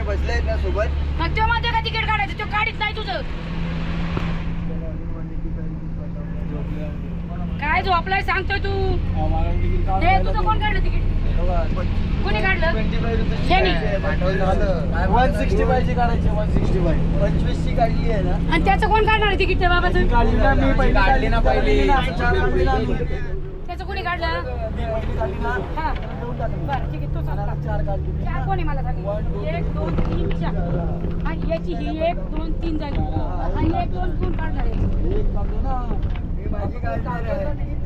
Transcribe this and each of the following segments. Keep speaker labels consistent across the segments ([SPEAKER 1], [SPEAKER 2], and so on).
[SPEAKER 1] बसले ना सोबत.
[SPEAKER 2] मग तो मध्ये का तिकीट काढायचं, तो काढीत नाही तुझं. काय झोपलाय सांगतोय तू? हे तुझं कोण काढलं तिकीट? कोणी काढलं?
[SPEAKER 1] 165 ची काढायची. 165 25 ची काढली आहे ना.
[SPEAKER 2] आणि त्याचं कोण काढणार आहे तिकीट? त्या बाबाचं
[SPEAKER 1] काढली ना पहिली.
[SPEAKER 2] त्याचं कोणी काढलं? हा बरं ठीक आहे, तू सांग. चार कोणी मला सांग? 1 2 3 4. आणि याची ही 1 2 3 झाली आणि 1 2 कोण काढणार आहे?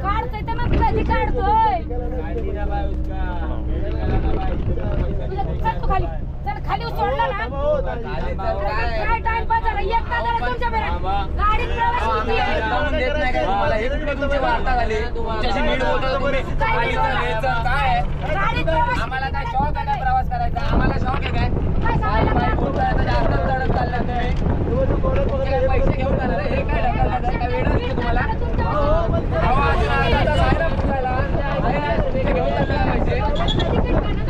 [SPEAKER 2] काढतोय तर मग कधी काढतोय? चल तू खाली, चल खाली सोडला ना. काय टाइम पास झाला? 1 तास झाला तुमच्या गाडीत प्रवास किती आहे? गाडीत प्रवास
[SPEAKER 3] आम्हाला काय शौक आहे का प्रवास करायचा? आम्हाला शौक आहे काय? पैसे घेऊन जाणार हे काय ढकलणार? वेळ असते तुम्हाला?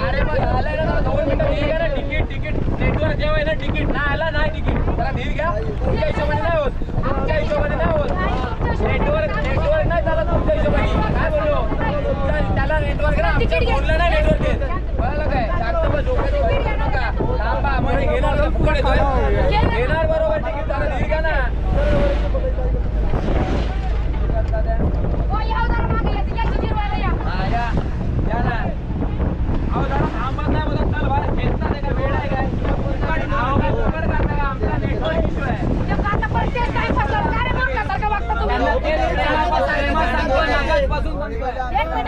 [SPEAKER 3] अरे मग झालं ना 2 मिनिटं धीर घ्या ना. तिकीट नेटवर्क जेव्हा आहे ना, तिकीट नाही आला नाही तिकीट. त्याला धीर घ्या. तुमच्या हिशोबाने नाही होत, तुमच्या हिशोबाने नाही होत. नेटवर्क नाही झालं तुमच्या हिशोबाने. काय बोललो? त्याला नेटवर्क ना, आमच्या फोनला नाही नेटवर्क येत. बघायला काय शांत बस, डोक्यात नका थांबा. आम्हाला घेणार फुकट येतोय, घेणार बरोबर तिकीट. त्याला धीर घ्या ना.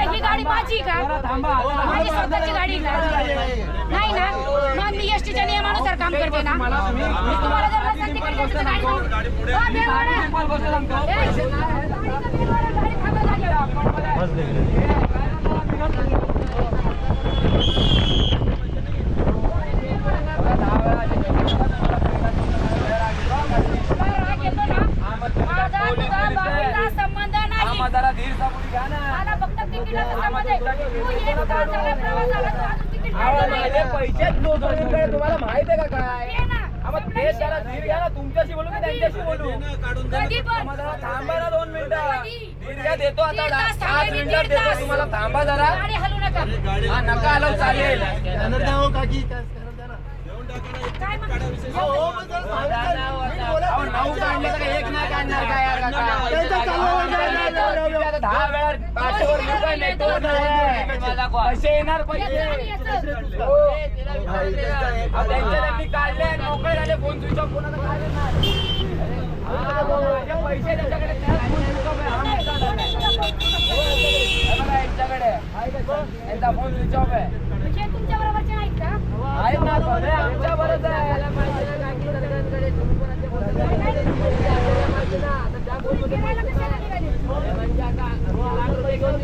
[SPEAKER 2] ही गाडी माझी का? माझी स्वतःची गाडी नाही ना. मग मी एसटीच्या नियमानुसार काम करते ना. तुम्हाला जर नसेल तिकीट घ्यायचं तर गाडी संबंध नाही.
[SPEAKER 3] जरा धीर साबुडी घ्या ना.
[SPEAKER 2] मला फक्त तिकीटाचा संबंध आहे. तू 1 तास झाला प्रवास झाला, तू अजून तिकीट काढलं नाही.
[SPEAKER 3] माझे पैसेच नव्हते. तुम्हाला माहित आहे का काय?
[SPEAKER 2] ये ना.
[SPEAKER 3] तेच त्याला धीर घ्या ना. तुमच्याशी बोलू की त्यांच्याशी बोलू?
[SPEAKER 2] कधी पण
[SPEAKER 3] थांबा ना 2 मिनिटं. धीर घ्या, देतो आता
[SPEAKER 2] 1 तास
[SPEAKER 3] 5 मिनिटात देतो तुम्हाला. थांबा जरा.
[SPEAKER 2] गाडी हलू नका.
[SPEAKER 3] हा नका आलो चालेल.
[SPEAKER 2] काय म्हणतो?
[SPEAKER 3] अहो, 9 काढले तर 1 नाही काढणार काय यार काका? 10 वेळा 500 वर लिहू काय? नेटवर्क नाही. कसे येणार पैसे? हो. अहो, त्यांनी काढले आणि मोकळे झाले. Phone switch off. कोणाला काढले नाही. माझे पैसे त्याच्याकडे यांच्याकडे यांचा फोन स्विच ऑफ आहे.
[SPEAKER 2] म्हणजे तुमच्या बरोबरचे आहेत का?
[SPEAKER 3] आहेत ना, सगळे आमच्या बरोबर आहे.
[SPEAKER 2] फिरायला कशाला निघाले?
[SPEAKER 3] म्हणजे आता लाख रुपये घेऊन